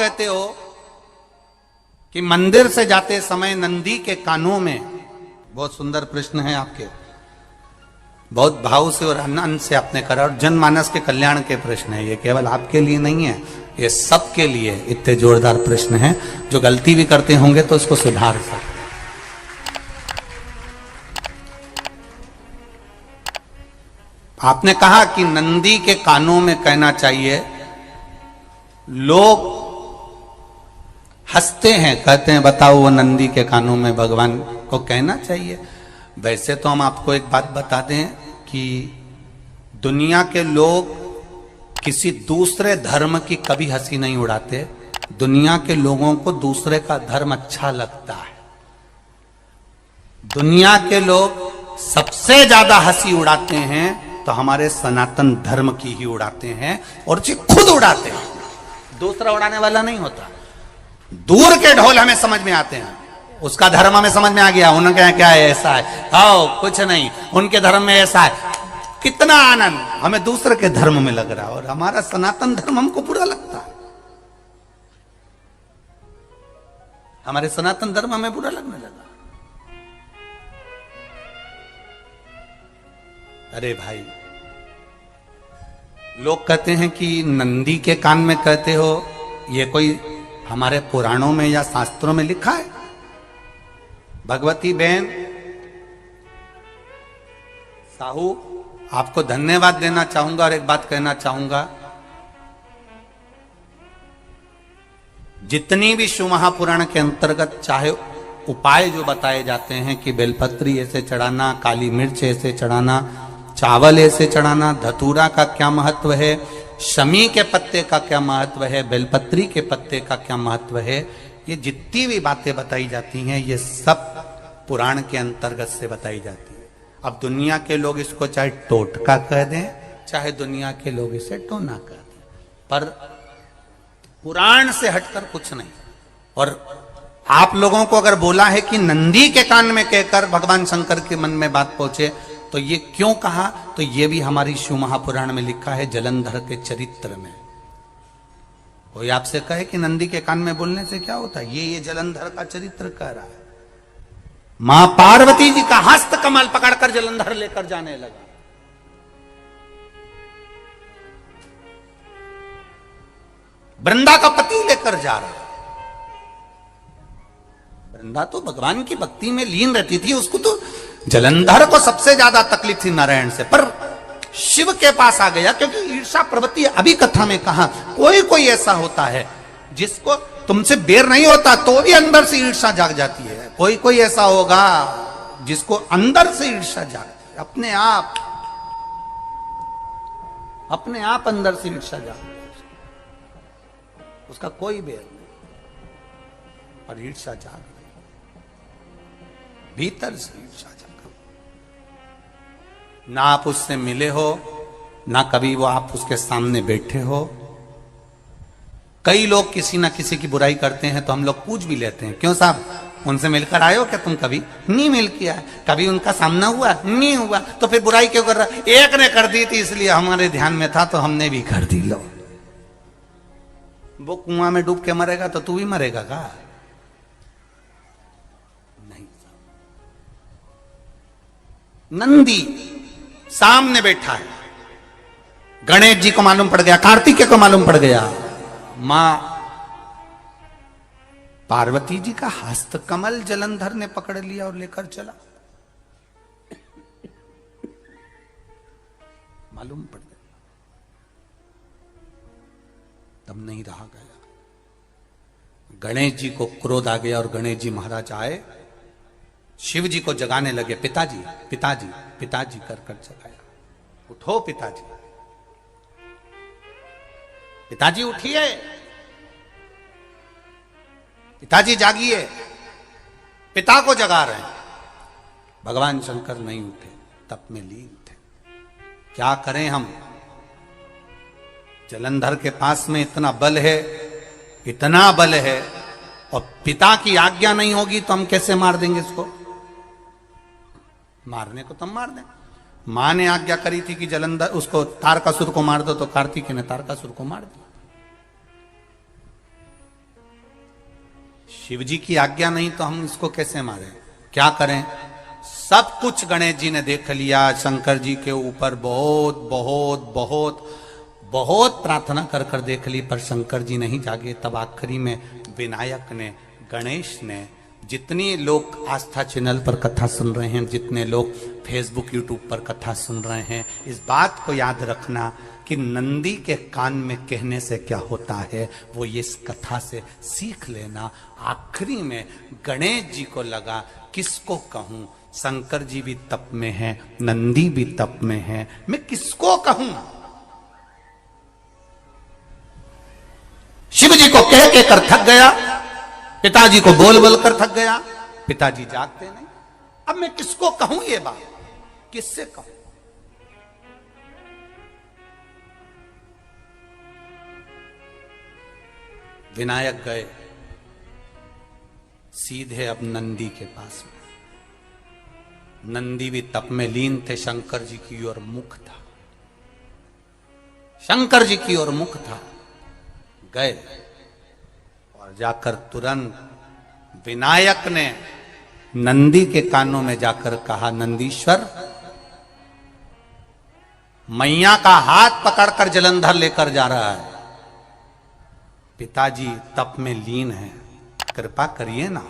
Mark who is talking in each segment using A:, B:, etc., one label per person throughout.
A: कहते हो कि मंदिर से जाते समय नंदी के कानों में, बहुत सुंदर प्रश्न है आपके, बहुत भाव से और आनंद से आपने करा, और जनमानस के कल्याण के प्रश्न है ये, केवल आपके लिए नहीं है, ये सबके लिए इतने जोरदार प्रश्न है। जो गलती भी करते होंगे तो उसको सुधार सकते। आपने कहा कि नंदी के कानों में कहना चाहिए, लोग हंसते हैं, कहते हैं बताओ वो नंदी के कानों में भगवान को कहना चाहिए। वैसे तो हम आपको एक बात बता दें कि दुनिया के लोग किसी दूसरे धर्म की कभी हंसी नहीं उड़ाते। दुनिया के लोगों को दूसरे का धर्म अच्छा लगता है। दुनिया के लोग सबसे ज्यादा हंसी उड़ाते हैं तो हमारे सनातन धर्म की ही उड़ाते हैं, और जी खुद उड़ाते हैं, दूसरा उड़ाने वाला नहीं होता। दूर के ढोल हमें समझ में आते हैं, उसका धर्म हमें समझ में आ गया, उनके क्या है, ऐसा है, आओ कुछ नहीं, उनके धर्म में ऐसा है, कितना आनंद हमें दूसरे के धर्म में लग रहा है, और हमारा सनातन धर्म हमको बुरा लगता है। हमारे सनातन धर्म हमें बुरा लगने लगा। अरे भाई, लोग कहते हैं कि नंदी के कान में कहते हो, ये कोई हमारे पुराणों में या शास्त्रों में लिखा है? भगवती बहन साहू, आपको धन्यवाद देना चाहूंगा और एक बात कहना चाहूंगा, जितनी भी शिव महापुराण के अंतर्गत चाहे उपाय जो बताए जाते हैं कि बेलपत्री ऐसे चढ़ाना, काली मिर्च ऐसे चढ़ाना, चावल ऐसे चढ़ाना, धतूरा का क्या महत्व है, शमी के पत्ते का क्या महत्व है, बेलपत्री के पत्ते का क्या महत्व है, ये जितनी भी बातें बताई जाती हैं ये सब पुराण के अंतर्गत से बताई जाती है। अब दुनिया के लोग इसको चाहे टोटका कह दें, चाहे दुनिया के लोग इसे टोना कह दें, पर पुराण से हटकर कुछ नहीं। और आप लोगों को अगर बोला है कि नंदी के कान में कहकर भगवान शंकर के मन में बात पहुंचे, तो ये क्यों कहा, तो ये भी हमारी शिव महापुराण में लिखा है, जलंधर के चरित्र में। कोई आपसे कहे कि नंदी के कान में बोलने से क्या होता है, ये जलंधर का चरित्र कह रहा है। मां पार्वती जी का हस्त कमल पकड़कर जलंधर लेकर जाने लगा। वृंदा का पति लेकर जा रहा। वृंदा तो भगवान की भक्ति में लीन रहती थी, उसको तो जलंधर को सबसे ज्यादा तकलीफ थी नारायण से, पर शिव के पास आ गया, क्योंकि ईर्षा प्रवृत्ति, अभी कथा में कहा, कोई कोई ऐसा होता है जिसको तुमसे बेर नहीं होता तो भी अंदर से ईर्षा जाग जाती है, कोई कोई ऐसा होगा जिसको अंदर से ईर्षा जागती है, अपने आप अंदर से ईर्षा जागती है, उसका कोई बेर नहीं, और ईर्षा जाग रही, भीतर से ईर्षा जाग। ना आप उससे मिले हो, ना कभी वो आप उसके सामने बैठे हो। कई लोग किसी ना किसी की बुराई करते हैं तो हम लोग पूछ भी लेते हैं, क्यों साहब उनसे मिलकर आए हो क्या तुम? कभी नहीं मिल किया, कभी उनका सामना हुआ नहीं हुआ, तो फिर बुराई क्यों कर रहा? एक ने कर दी थी इसलिए हमारे ध्यान में था तो हमने भी कर दी। लो, वो कुआं में डूब के मरेगा तो तू भी मरेगा का? नहीं। नंदी सामने बैठा है, गणेश जी को मालूम पड़ गया, कार्तिकेय को मालूम पड़ गया, मां पार्वती जी का हस्त कमल जलंधर ने पकड़ लिया और लेकर चला। मालूम पड़ गया, तब नहीं रहा गया। गणेश जी को क्रोध आ गया और गणेश जी महाराज आए, शिव जी को जगाने लगे, पिताजी पिताजी पिताजी कर कर जगाया, उठो पिताजी, पिताजी उठिए, पिताजी जागिए, पिता को जगा रहे हैं। भगवान शंकर नहीं उठे, तप में लीन थे। क्या करें हम? जलंधर के पास में इतना बल है, इतना बल है, और पिता की आज्ञा नहीं होगी तो हम कैसे मार देंगे इसको? मारने को तो हम मार दें। मां ने आज्ञा करी थी कि जलंधर उसको तारकासुर को मार दो, तो कार्तिकेय ने तारकासुर को मार दिया। शिव जी की आज्ञा नहीं तो हम इसको कैसे मारें, क्या करें? सब कुछ गणेश जी ने देख लिया, शंकर जी के ऊपर बहुत बहुत बहुत बहुत प्रार्थना कर कर देख ली, पर शंकर जी नहीं जागे। तब आखिरी में विनायक ने, गणेश ने, जितनी लोग आस्था चैनल पर कथा सुन रहे हैं, जितने लोग फेसबुक यूट्यूब पर कथा सुन रहे हैं, इस बात को याद रखना कि नंदी के कान में कहने से क्या होता है वो ये इस कथा से सीख लेना। आखिरी में गणेश जी को लगा किसको कहूं, शंकर जी भी तप में हैं, नंदी भी तप में हैं, मैं किसको कहूं? शिव जी को कह के कर थक गया, पिताजी को बोल बोल कर थक गया, पिताजी जागते नहीं। अब मैं किसको कहूं ये बात, किससे कहूं? विनायक गए सीधे अब नंदी के पास में। नंदी भी तप में लीन थे, शंकर जी की ओर मुख था, शंकर जी की ओर मुख था। गए और जाकर तुरंत विनायक ने नंदी के कानों में जाकर कहा, नंदीश्वर, मैया का हाथ पकड़कर जलंधर लेकर जा रहा है, पिताजी तप में लीन है, कृपा करिए ना।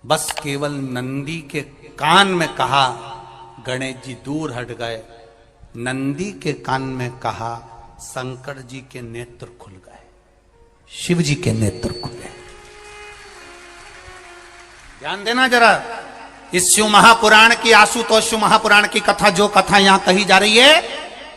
A: बस केवल नंदी के कान में कहा, गणेश जी दूर हट गए। नंदी के कान में कहा, शंकर जी के नेत्र खुल गए, शिव जी के नेत्र खुले। ध्यान देना जरा, इस शिव महापुराण की, आशुतोष शिव महापुराण की कथा, जो कथा यहां कही जा रही है,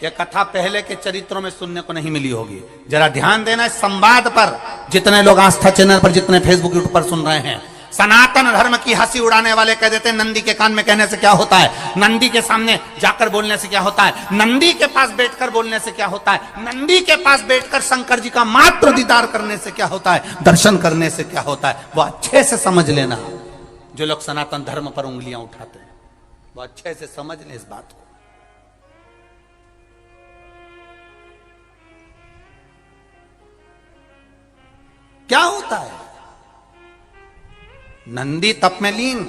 A: यह कथा पहले के चरित्रों में सुनने को नहीं मिली होगी। जरा ध्यान देना इस संवाद पर, जितने लोग आस्था चैनल पर, जितने फेसबुक यूट्यूब पर सुन रहे हैं। सनातन धर्म की हंसी उड़ाने वाले कह देते हैं नंदी के कान में कहने से क्या होता है, नंदी के सामने जाकर बोलने से क्या होता है, नंदी के पास बैठकर बोलने से क्या होता है, नंदी के पास बैठकर शंकर जी का मात्र दीदार करने से क्या होता है, दर्शन करने से क्या होता है। वो अच्छे से समझ लेना, जो लोग सनातन धर्म पर उंगलियां उठाते हैं, वो अच्छे से समझ लें इस बात को। क्या होता है, नंदी तप में लीन,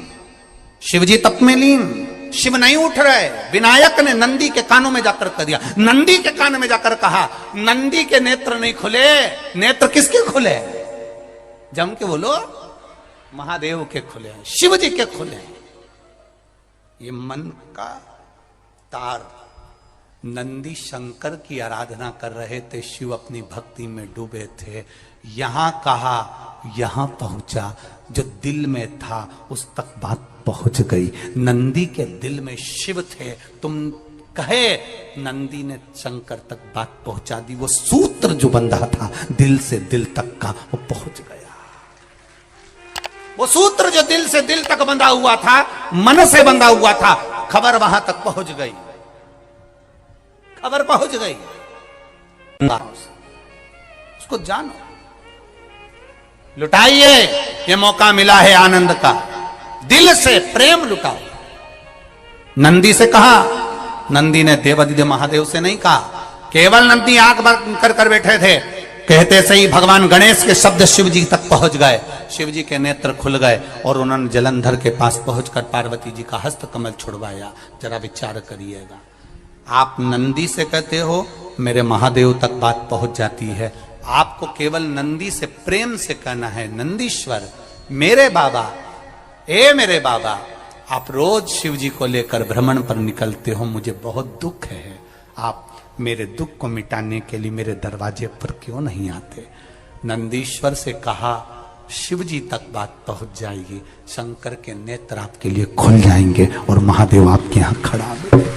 A: शिवजी तप में लीन, शिव नहीं उठ रहे। विनायक ने नंदी के कानों में जाकर कह दिया, नंदी के कान में जाकर कहा, नंदी के नेत्र नहीं खुले। नेत्र किसके खुले? जम के बोलो, महादेव के खुले, शिव जी के खुले। ये मन का तार। नंदी शंकर की आराधना कर रहे थे, शिव अपनी भक्ति में डूबे थे। यहां कहा, यहां पहुंचा, जो दिल में था उस तक बात पहुंच गई। नंदी के दिल में शिव थे, तुम कहे, नंदी ने शंकर तक बात पहुंचा दी। वो सूत्र जो बंधा था दिल से दिल तक का, वो पहुंच गया। वो सूत्र जो दिल से दिल तक बंधा हुआ था, मन से बंधा हुआ था, खबर वहां तक पहुंच गई, खबर पहुंच गई। उसको जानो, लुटाइए, ये मौका मिला है आनंद का, दिल से प्रेम लुटाओ। नंदी से कहा, नंदी ने देवादिदेव महादेव से नहीं कहा, केवल नंदी आंख बंद कर कर बैठे थे। कहते सही भगवान गणेश के शब्द शिव जी तक पहुंच गए, शिव जी के नेत्र खुल गए और उन्होंने जलंधर के पास पहुंचकर पार्वती जी का हस्त कमल छुड़वाया। जरा विचार करिएगा, आप नंदी से कहते हो मेरे महादेव तक बात पहुंच जाती है, आपको केवल नंदी से प्रेम से कहना है, नंदीश्वर मेरे बाबा, ए मेरे बाबा, आप रोज शिव जी को लेकर भ्रमण पर निकलते हो, मुझे बहुत दुख है, आप मेरे दुख को मिटाने के लिए मेरे दरवाजे पर क्यों नहीं आते? नंदीश्वर से कहा, शिव जी तक बात पहुंच जाएगी, शंकर के नेत्र आपके लिए खुल जाएंगे और महादेव आपके यहां खड़ा मिलेगा,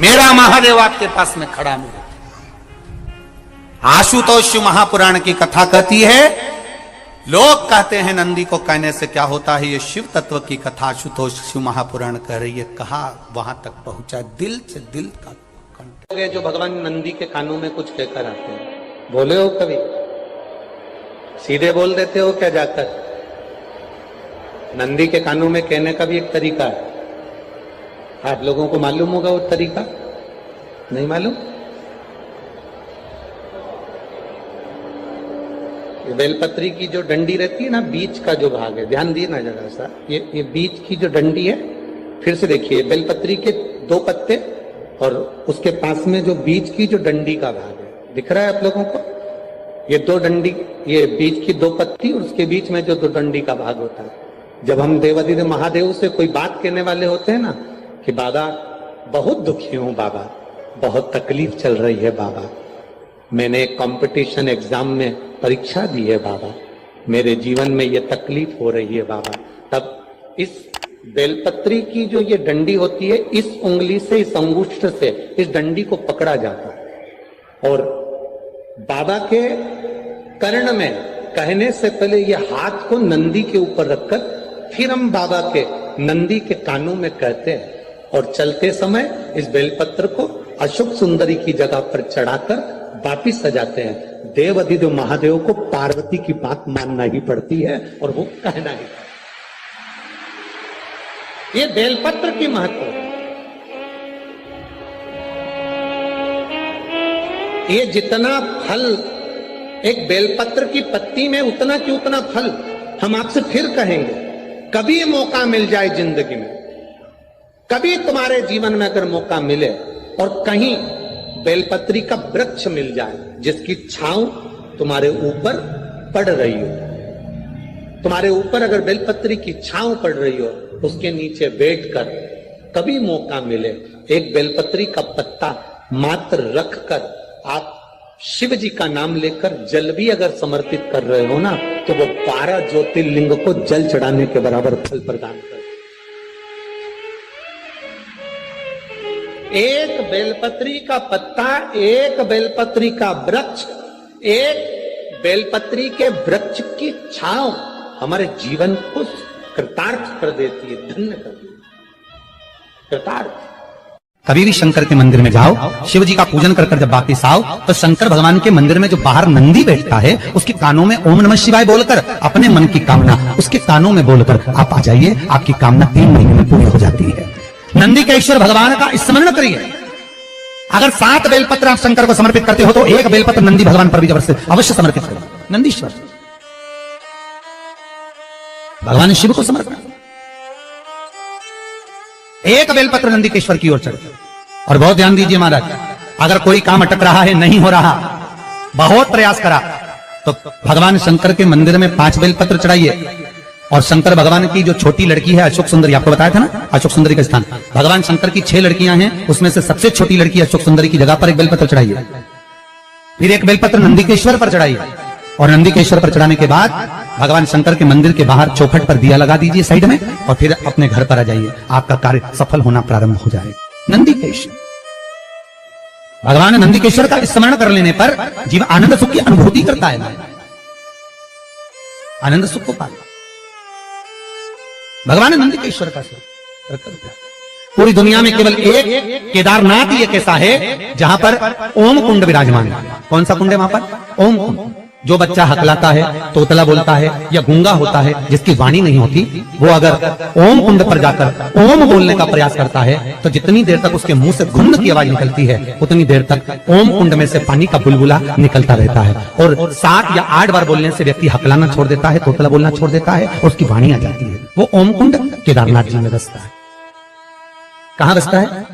A: मेरा महादेव आपके पास में खड़ा मिलेगा। आशुतोष महापुराण की कथा कहती है, लोग कहते हैं नंदी को कहने से क्या होता है, ये शिव तत्व की कथा आशुतोष शिव महापुराण कह रही है। कहा वहां तक पहुंचा, दिल से दिल का जो भगवान नंदी के कानों में कुछ कहकर आते हैं। बोले हो कभी? सीधे बोल देते हो क्या जाकर? नंदी के कानों में कहने का भी एक तरीका है, आप लोगों को मालूम होगा वो तरीका? नहीं मालूम? ये बेलपत्री की जो डंडी रहती है ना, बीच का जो भाग है, ध्यान दिए ना जरा सा, ये बीच की जो डंडी है, फिर से देखिए, बेलपत्री के 2 पत्ते और उसके पास में जो बीच की जो डंडी का भाग है, दिख रहा है आप लोगों को? ये 2 डंडी, ये बीच की 2 पत्ती और उसके बीच में जो 2 डंडी का भाग होता है। जब हम देवाधिदेव महादेव से कोई बात कहने वाले होते हैं ना कि बाबा बहुत दुखी हूं, बाबा बहुत तकलीफ चल रही है, बाबा मैंने एक कंपटीशन एग्जाम में परीक्षा दी है, बाबा मेरे जीवन में ये तकलीफ हो रही है, बाबा, तब इस बेलपत्री की जो ये डंडी होती है, इस उंगली से, इस अंगुष्ठ से इस डंडी को पकड़ा जाता है और बाबा के कर्ण में कहने से पहले ये हाथ को नंदी के ऊपर रखकर फिर हम बाबा के नंदी के कानों में कहते हैं और चलते समय इस बेलपत्र को अशोक सुंदरी की जगह पर चढ़ाकर वापिस सजाते हैं। देव अधिदेव महादेव को पार्वती की बात मानना ही पड़ती है और वो कहना ही पड़ता है। ये बेलपत्र की महत्व है। ये जितना फल एक बेलपत्र की पत्ती में, उतना की उतना फल। हम आपसे फिर कहेंगे, कभी मौका मिल जाए जिंदगी में, कभी तुम्हारे जीवन में अगर मौका मिले और कहीं बेलपत्री का वृक्ष मिल जाए जिसकी छांव तुम्हारे ऊपर पड़ रही हो, तुम्हारे ऊपर अगर बेलपत्री की छांव पड़ रही हो, उसके नीचे बैठकर कभी मौका मिले, एक बेलपत्री का पत्ता मात्र रखकर आप शिव जी का नाम लेकर जल भी अगर समर्पित कर रहे हो ना, तो वो 12 ज्योतिर्लिंग को जल चढ़ाने के बराबर फल प्रदान कर। एक बेलपत्री का पत्ता, एक बेलपत्री का वृक्ष, एक बेलपत्री के वृक्ष की छांव हमारे जीवन को कृतार्थ कर देती है, धन्य कर देती है, कृतार्थ।
B: कभी भी शंकर के मंदिर में जाओ, शिव जी का पूजन कर जब वापिस आओ, तो शंकर भगवान के मंदिर में जो बाहर नंदी बैठता है, उसके कानों में ओम नमः शिवाय बोलकर अपने मन की कामना उसके कानों में बोलकर आप आ जाइए, आपकी कामना 3 महीने में पूरी हो जाती है। नंदी के ईश्वर भगवान का स्मरण करिए। अगर 7 बेलपत्र आप शंकर को समर्पित करते हो तो 1 बेलपत्र नंदी भगवान पर भी अवश्य समर्पित करो। नंदीश्वर भगवान शिव को समर्पित, 1 बेलपत्र नंदी के ईश्वर की ओर चढ़े। और बहुत ध्यान दीजिए महाराज, अगर कोई काम अटक रहा है, नहीं हो रहा, बहुत प्रयास करा, तो भगवान शंकर के मंदिर में 5 बेलपत्र चढ़ाइए। और शंकर भगवान की जो छोटी लड़की है अशोक सुंदरी, आपको बताया था ना अशोक सुंदरी का स्थान, भगवान शंकर की 6 लड़कियां हैं, उसमें से सबसे छोटी लड़की अशोक सुंदरी की जगह पर 1 बेलपत्र चढ़ाइए। फिर 1 बेलपत्र नंदीकेश्वर पर चढ़ाइए और नंदीकेश्वर पर चढ़ाने के बाद भगवान शंकर के मंदिर के बाहर चौखट पर दिया लगा दीजिए साइड में, और फिर अपने घर पर आ जाइए, आपका कार्य सफल होना प्रारंभ हो जाएगा। नंदीकेश्वर भगवान नंदीकेश्वर का स्मरण कर लेने पर जीव आनंद सुख की अनुभूति करता है, आनंद सुख को पाता। भगवान नंदीकेश्वर का पूरी दुनिया में केवल एक केदारनाथ ही एक ऐसा है जहां पर ओम कुंड विराजमान है। कौन सा कुंड है वहां पर? ओम कुंड। जो बच्चा हकलाता है, तोतला बोलता है या गूंगा होता है, जिसकी वाणी नहीं होती, वो अगर ओम कुंड पर जाकर ओम बोलने का प्रयास करता है तो जितनी देर तक उसके मुंह से घुन की आवाज निकलती है, उतनी देर तक ओम कुंड में से पानी का बुलबुला निकलता रहता है। और 7 या 8 बार बोलने से व्यक्ति हकलाना छोड़ देता है, तोतला बोलना छोड़ देता है और उसकी वाणी आ जाती है। वो ओम कुंड केदारनाथ जी में बसता है। कहां बसता है?